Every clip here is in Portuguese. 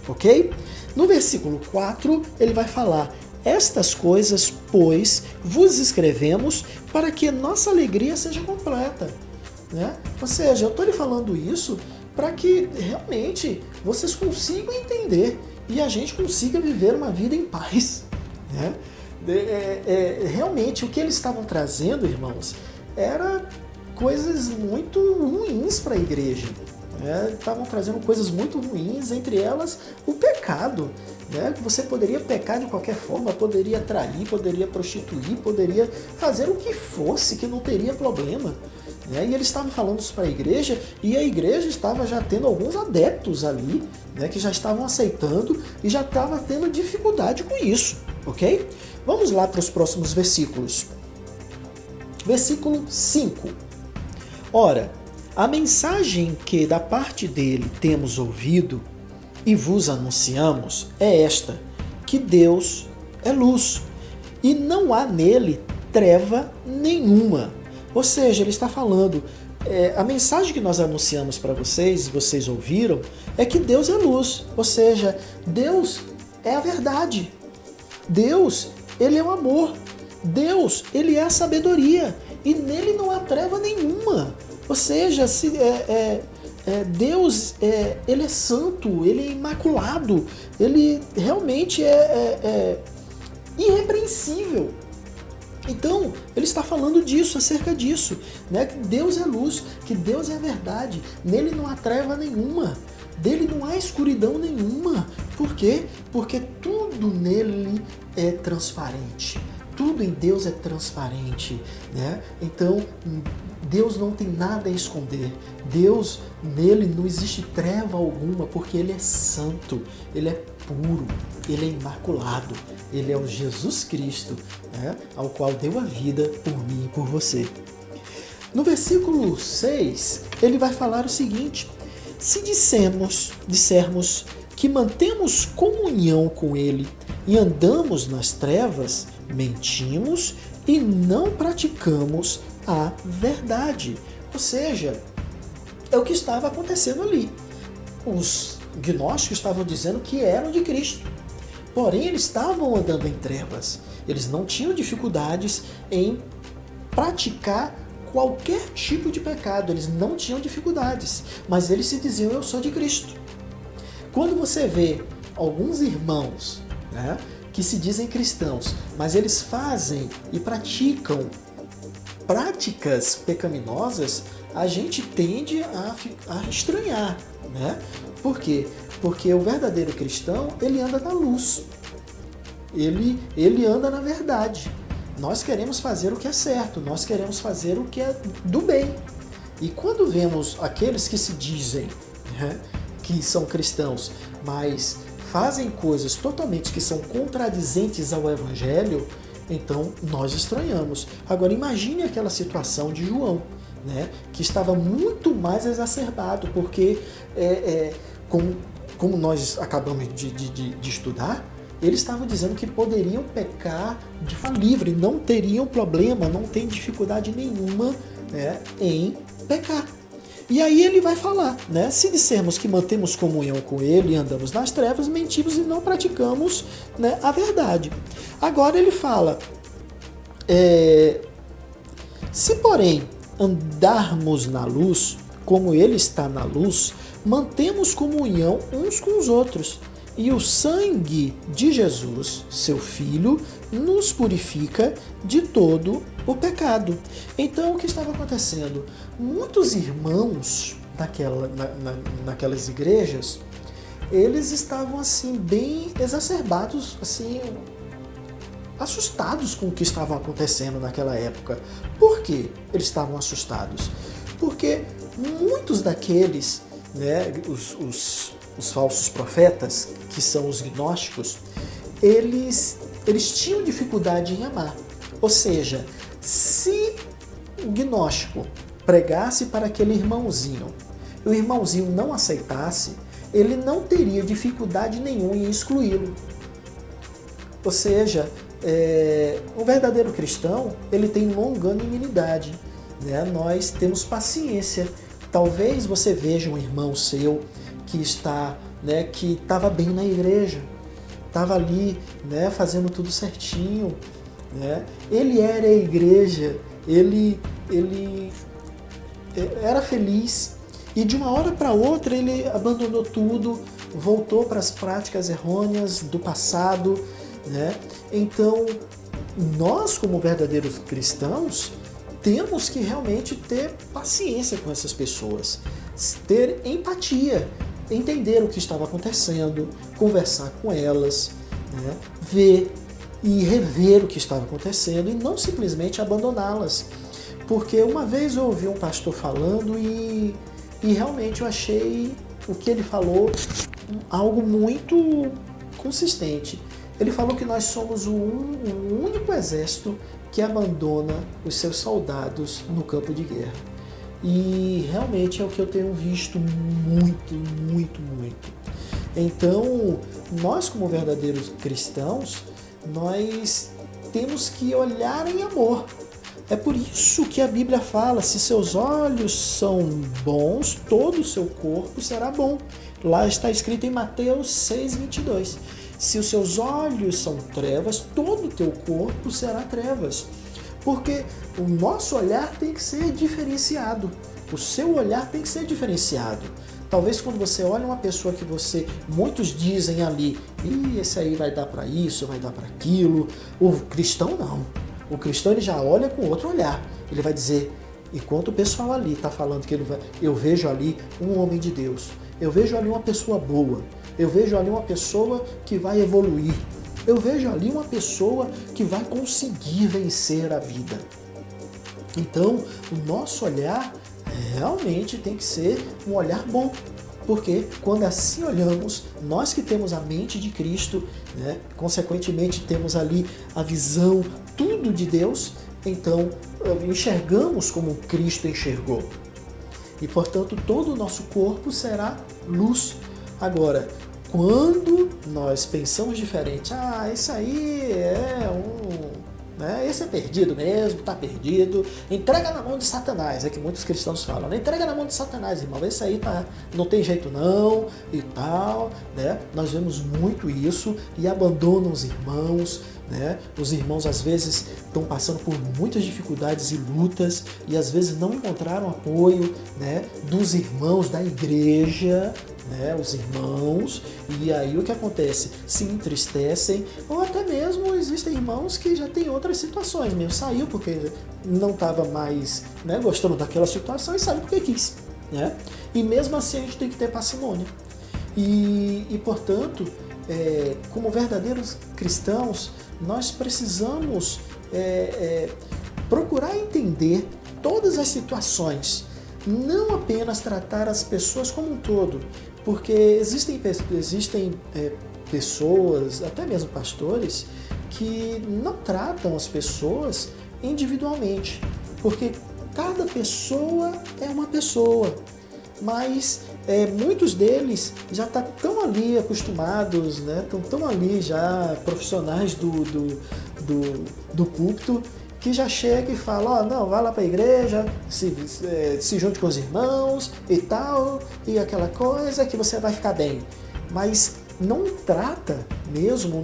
ok? No versículo 4, ele vai falar: estas coisas, pois, vos escrevemos para que nossa alegria seja completa. Né? Ou seja, eu estou lhe falando isso para que realmente vocês consigam entender e a gente consiga viver uma vida em paz. Né? Realmente, o que eles estavam trazendo, irmãos, era coisas muito ruins para a igreja. Estavam trazendo coisas muito ruins, entre elas o pecado. Você poderia pecar de qualquer forma, poderia trair, poderia prostituir, poderia fazer o que fosse, que não teria problema. E eles estavam falando isso para a igreja, e a igreja estava já tendo alguns adeptos ali, que já estavam aceitando e já estava tendo dificuldade com isso, ok? Vamos lá para os próximos versículos. Versículo 5. Ora, a mensagem que da parte dele temos ouvido e vos anunciamos é esta, que Deus é luz e não há nele treva nenhuma. Ou seja, ele está falando, a mensagem que nós anunciamos para vocês, vocês ouviram, é que Deus é luz. Ou seja, Deus é a verdade. Deus, ele é o amor. Deus, ele é a sabedoria. E nele não há treva nenhuma. Ou seja, Deus, ele é santo, ele é imaculado, ele realmente é irrepreensível. Então, ele está falando disso, acerca disso, que Deus é luz, que Deus é verdade, nele não há treva nenhuma, dele não há escuridão nenhuma. Por quê? Porque tudo nele é transparente. Tudo em Deus é transparente, Então, Deus não tem nada a esconder. Deus, nele não existe treva alguma, porque ele é santo, ele é puro, ele é imaculado, ele é o Jesus Cristo, ao qual deu a vida por mim e por você. No versículo 6, ele vai falar o seguinte: se dissermos que mantemos comunhão com ele e andamos nas trevas, mentimos e não praticamos a verdade. Ou seja, é o que estava acontecendo ali. Os gnósticos estavam dizendo que eram de Cristo, porém eles estavam andando em trevas. Eles não tinham dificuldades em praticar qualquer tipo de pecado, eles não tinham dificuldades, mas eles se diziam: eu sou de Cristo. Quando você vê alguns irmãos, que se dizem cristãos, mas eles fazem e praticam práticas pecaminosas, a gente tende a estranhar, Por quê? Porque o verdadeiro cristão, ele anda na luz, ele anda na verdade. Nós queremos fazer o que é certo, nós queremos fazer o que é do bem. E quando vemos aqueles que se dizem que são cristãos, mas fazem coisas totalmente que são contradizentes ao Evangelho, então nós estranhamos. Agora imagine aquela situação de João, que estava muito mais exacerbado, porque como nós acabamos de estudar, eles estavam dizendo que poderiam pecar de forma livre, não teriam problema, não tem dificuldade nenhuma em pecar. E aí ele vai falar, se dissermos que mantemos comunhão com ele e andamos nas trevas, mentimos e não praticamos a verdade. Agora ele fala, se porém andarmos na luz, como ele está na luz, mantemos comunhão uns com os outros. E o sangue de Jesus, seu Filho, nos purifica de todo o pecado. Então, o que estava acontecendo? Muitos irmãos naquelas igrejas, eles estavam assim bem exacerbados, assim, assustados com o que estava acontecendo naquela época. Por que eles estavam assustados? Porque muitos daqueles, os falsos profetas, que são os gnósticos, eles tinham dificuldade em amar. Ou seja, se o gnóstico pregasse para aquele irmãozinho e o irmãozinho não aceitasse, ele não teria dificuldade nenhuma em excluí-lo. Ou seja, o verdadeiro cristão, ele tem longanimidade, Nós temos paciência. Talvez você veja um irmão seu que está né, que estava bem na igreja, estava ali, né, fazendo tudo certinho, né? Ele era a igreja, ele era feliz, e de uma hora para outra ele abandonou tudo, voltou para as práticas errôneas do passado, né? Então, nós como verdadeiros cristãos temos que realmente ter paciência com essas pessoas, ter empatia, entender o que estava acontecendo, conversar com elas, né? Ver e rever o que estava acontecendo e não simplesmente abandoná-las. Porque uma vez eu ouvi um pastor falando e realmente eu achei o que ele falou algo muito consistente. Ele falou que nós somos o único exército que abandona os seus soldados no campo de guerra. E realmente é o que eu tenho visto muito, muito, muito. Então, nós como verdadeiros cristãos, nós temos que olhar em amor. É por isso que a Bíblia fala, se seus olhos são bons, todo o seu corpo será bom. Lá está escrito em Mateus 6:22. Se os seus olhos são trevas, todo o teu corpo será trevas. Porque o nosso olhar tem que ser diferenciado. O seu olhar tem que ser diferenciado. Talvez quando você olha uma pessoa que muitos dizem ali, esse aí vai dar para isso, vai dar para aquilo. O cristão não. O cristão ele já olha com outro olhar. Ele vai dizer, enquanto o pessoal ali está falando que eu vejo ali um homem de Deus, eu vejo ali uma pessoa boa, eu vejo ali uma pessoa que vai evoluir, eu vejo ali uma pessoa que vai conseguir vencer a vida. Então, o nosso olhar realmente tem que ser um olhar bom. Porque quando assim olhamos, nós que temos a mente de Cristo, né, consequentemente temos ali a visão, tudo de Deus, então enxergamos como Cristo enxergou. E portanto todo o nosso corpo será luz. Agora, quando nós pensamos diferente, isso aí esse é perdido mesmo, está perdido, entrega na mão de Satanás, é que muitos cristãos falam, né? Entrega na mão de Satanás, irmão, esse aí não tem jeito não, e tal, né? Nós vemos muito isso e abandonam os irmãos, né? Os irmãos às vezes estão passando por muitas dificuldades e lutas e às vezes não encontraram apoio, né, dos irmãos da igreja, né, os irmãos, e aí o que acontece? Se entristecem, ou até mesmo existem irmãos que já têm outras situações, mesmo saiu porque não estava mais, né, gostando daquela situação e saiu porque quis, né? E mesmo assim a gente tem que ter parcimônia. E portanto, como verdadeiros cristãos, nós precisamos procurar entender todas as situações, não apenas tratar as pessoas como um todo, porque existem pessoas, até mesmo pastores, que não tratam as pessoas individualmente, porque cada pessoa é uma pessoa, mas muitos deles já estão tão ali acostumados, né? Estão tão ali já profissionais do púlpito, que já chega e fala, não, vai lá para a igreja, se junte com os irmãos e tal, e aquela coisa que você vai ficar bem. Mas não trata mesmo,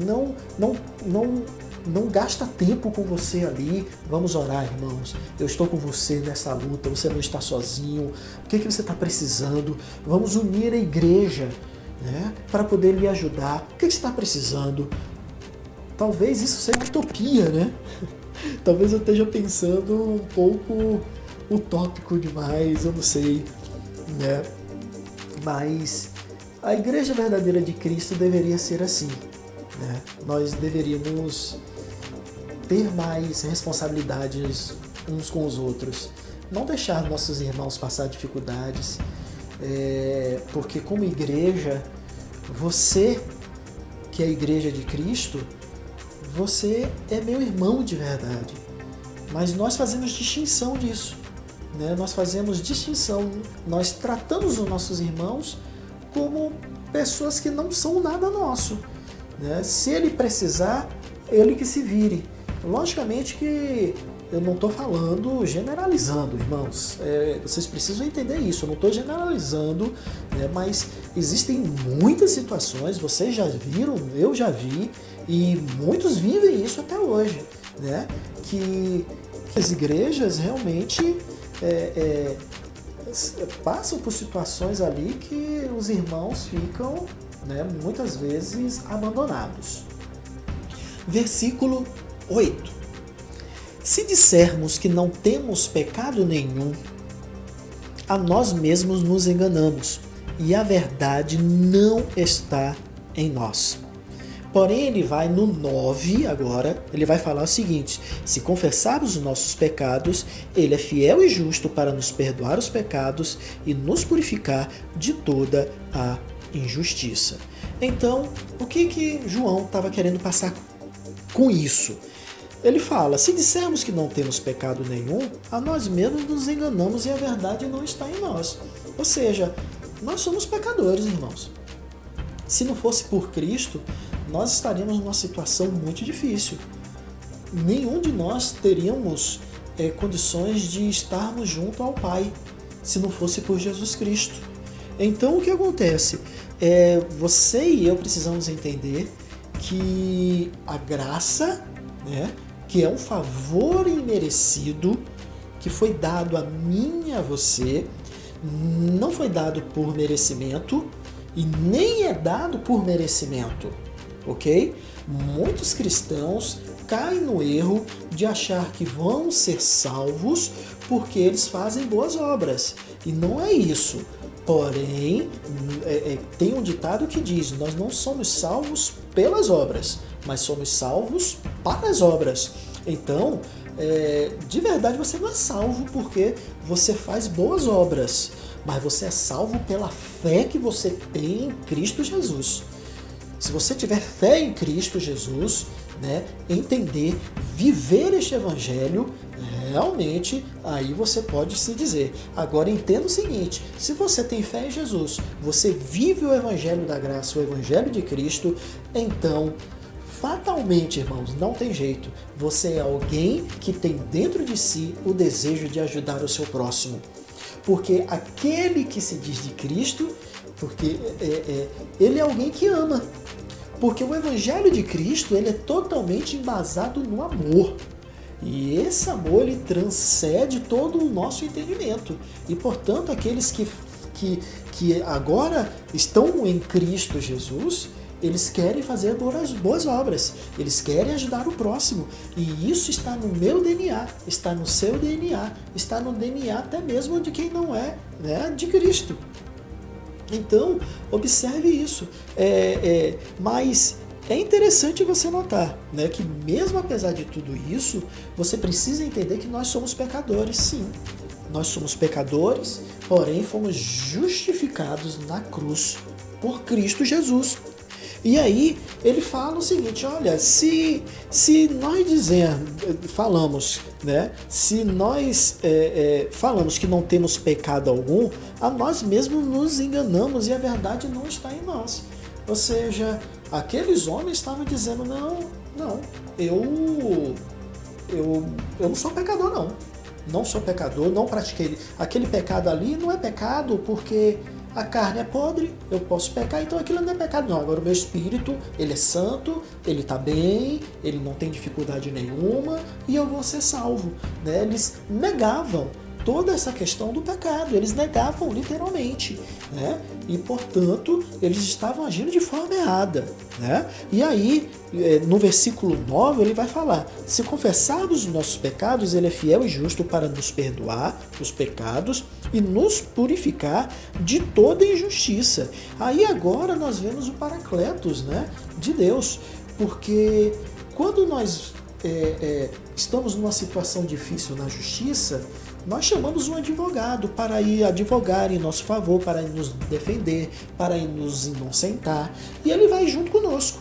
não gasta tempo com você ali. Vamos orar, irmãos. Eu estou com você nessa luta, você não está sozinho. O que você está precisando? Vamos unir a igreja, né, para poder lhe ajudar. O que você está precisando? Talvez isso seja utopia, né? Talvez eu esteja pensando um pouco utópico demais, eu não sei, né? Mas a igreja verdadeira de Cristo deveria ser assim, né? Nós deveríamos ter mais responsabilidades uns com os outros, não deixar nossos irmãos passar dificuldades, porque como igreja, você que é a igreja de Cristo, você é meu irmão de verdade, mas nós fazemos distinção disso, né? Nós fazemos distinção, nós tratamos os nossos irmãos como pessoas que não são nada nosso, né? Se ele precisar, ele que se vire. Logicamente que eu não estou falando generalizando, irmãos. Vocês precisam entender isso. Eu não estou generalizando, né, mas existem muitas situações, vocês já viram, eu já vi, e muitos vivem isso até hoje, né, que as igrejas realmente passam por situações ali que os irmãos ficam, né, muitas vezes abandonados. Versículo 8. Se dissermos que não temos pecado nenhum, a nós mesmos nos enganamos, e a verdade não está em nós. Porém, ele vai no 9 agora, ele vai falar o seguinte: se confessarmos os nossos pecados, ele é fiel e justo para nos perdoar os pecados e nos purificar de toda a injustiça. Então, o que João estava querendo passar com isso? Ele fala, se dissermos que não temos pecado nenhum, a nós mesmos nos enganamos e a verdade não está em nós. Ou seja, nós somos pecadores, irmãos. Se não fosse por Cristo, nós estaríamos numa situação muito difícil. Nenhum de nós teríamos condições de estarmos junto ao Pai, se não fosse por Jesus Cristo. Então, o que acontece? Você e eu precisamos entender que a graça, né, que é um favor imerecido, que foi dado a mim e a você, não foi dado por merecimento e nem é dado por merecimento, ok? Muitos cristãos caem no erro de achar que vão ser salvos porque eles fazem boas obras, e não é isso. Porém, tem um ditado que diz, nós não somos salvos pelas obras, mas somos salvos para as obras. Então, de verdade você não é salvo porque você faz boas obras, mas você é salvo pela fé que você tem em Cristo Jesus. Se você tiver fé em Cristo Jesus, né, entender, viver este evangelho, realmente aí você pode se dizer. Agora entenda o seguinte, se você tem fé em Jesus, você vive o evangelho da graça, o evangelho de Cristo, então fatalmente, irmãos, não tem jeito. Você é alguém que tem dentro de si o desejo de ajudar o seu próximo. Porque aquele que se diz de Cristo, porque ele é alguém que ama. Porque o evangelho de Cristo, ele é totalmente embasado no amor. E esse amor, ele transcende todo o nosso entendimento. E, portanto, aqueles que agora estão em Cristo Jesus, eles querem fazer boas obras, eles querem ajudar o próximo. E isso está no meu DNA, está no seu DNA, está no DNA até mesmo de quem não é, né, de Cristo. Então, observe isso. Mas é interessante você notar, né, que mesmo apesar de tudo isso, você precisa entender que nós somos pecadores, sim. Nós somos pecadores, porém fomos justificados na cruz por Cristo Jesus. E aí ele fala o seguinte, olha, se nós falamos, né, se nós falamos que não temos pecado algum, a nós mesmos nos enganamos e a verdade não está em nós. Ou seja, aqueles homens estavam dizendo, não, eu não sou pecador, não sou pecador, não pratiquei. Aquele pecado ali não é pecado porque a carne é podre, eu posso pecar, então aquilo não é pecado não. Agora o meu espírito, ele é santo, ele está bem, ele não tem dificuldade nenhuma e eu vou ser salvo, né? Eles negavam toda essa questão do pecado, eles negavam literalmente, né? E portanto eles estavam agindo de forma errada, né? E aí no versículo 9 ele vai falar, se confessarmos os nossos pecados, ele é fiel e justo para nos perdoar os pecados e nos purificar de toda injustiça. Aí agora nós vemos o Paracletos, né, de Deus, porque quando nós estamos numa situação difícil na justiça, nós chamamos um advogado para ir advogar em nosso favor, para ir nos defender, para ir nos inocentar, e ele vai junto conosco.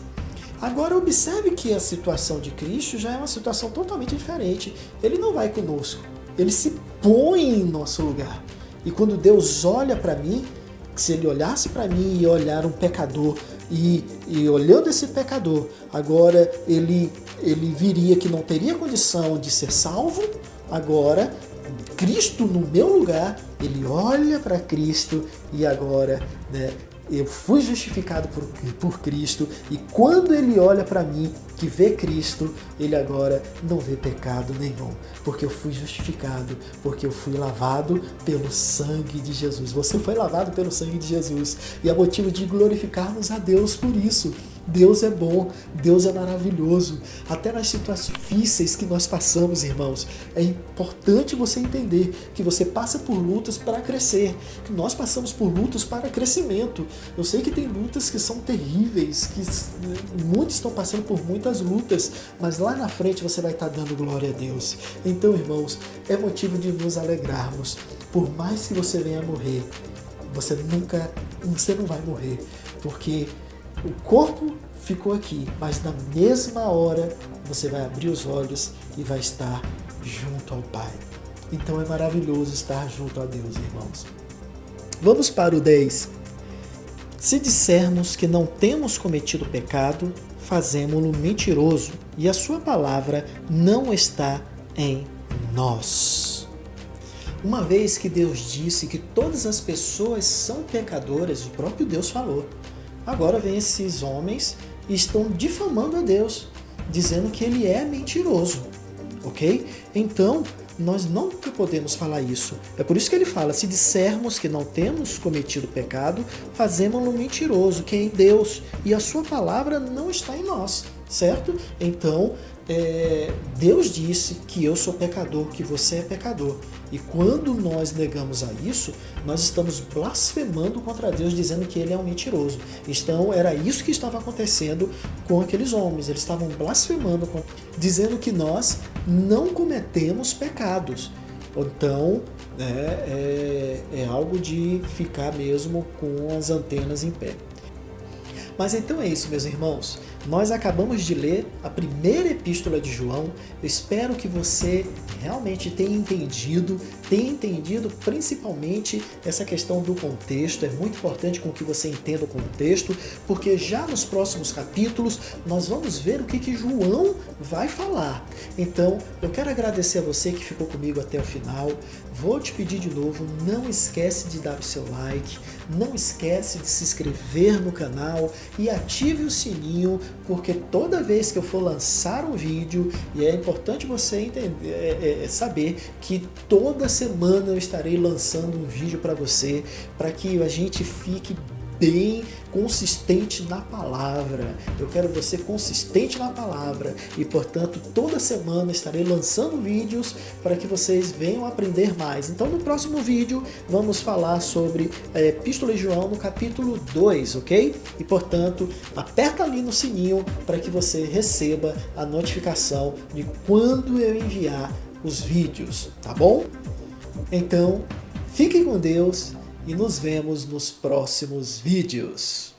Agora observe que a situação de Cristo já é uma situação totalmente diferente. Ele não vai conosco, ele se põe em nosso lugar. E quando Deus olha para mim, se ele olhasse para mim e olhar um pecador, e olhando esse pecador, agora ele viria que não teria condição de ser salvo, agora Cristo no meu lugar, ele olha para Cristo e agora, né, eu fui justificado por Cristo, e quando ele olha para mim, que vê Cristo, ele agora não vê pecado nenhum, porque eu fui justificado, porque eu fui lavado pelo sangue de Jesus. Você foi lavado pelo sangue de Jesus, e é motivo de glorificarmos a Deus por isso. Deus é bom, Deus é maravilhoso. Até nas situações difíceis que nós passamos, irmãos, é importante você entender que você passa por lutas para crescer, que nós passamos por lutas para crescimento. Eu sei que tem lutas que são terríveis, que muitos estão passando por muitas lutas, mas lá na frente você vai estar dando glória a Deus. Então, irmãos, é motivo de nos alegrarmos. Por mais que você venha a morrer, você não vai morrer, porque o corpo ficou aqui, mas na mesma hora você vai abrir os olhos e vai estar junto ao Pai. Então é maravilhoso estar junto a Deus, irmãos. Vamos para o 10. Se dissermos que não temos cometido pecado, fazemo-lo mentiroso, e a sua palavra não está em nós. Uma vez que Deus disse que todas as pessoas são pecadoras, o próprio Deus falou. Agora vem esses homens e estão difamando a Deus, dizendo que ele é mentiroso, ok? Então, nós nunca podemos falar isso. É por isso que ele fala, se dissermos que não temos cometido pecado, fazemos-lo mentiroso, que é em Deus, e a sua palavra não está em nós, certo? Então, Deus disse que eu sou pecador, que você é pecador. E quando nós negamos a isso, nós estamos blasfemando contra Deus, dizendo que ele é um mentiroso. Então, era isso que estava acontecendo com aqueles homens. Eles estavam blasfemando, dizendo que nós não cometemos pecados. Então, é algo de ficar mesmo com as antenas em pé. Mas então é isso, meus irmãos. Nós acabamos de ler a primeira epístola de João. Eu espero que você realmente tenha entendido principalmente essa questão do contexto. É muito importante com que você entenda o contexto, porque já nos próximos capítulos nós vamos ver o que João vai falar. Então, eu quero agradecer a você que ficou comigo até o final. Vou te pedir de novo, não esquece de dar o seu like, não esquece de se inscrever no canal e ative o sininho, porque toda vez que eu for lançar um vídeo, e é importante você entender, saber que toda semana eu estarei lançando um vídeo para você, para que a gente fique bem consistente na palavra. Eu quero você consistente na palavra e, portanto, toda semana estarei lançando vídeos para que vocês venham aprender mais. Então, no próximo vídeo, vamos falar sobre a Epístola de João no capítulo 2, ok? E, portanto, aperta ali no sininho para que você receba a notificação de quando eu enviar os vídeos, tá bom? Então, fiquem com Deus e nos vemos nos próximos vídeos.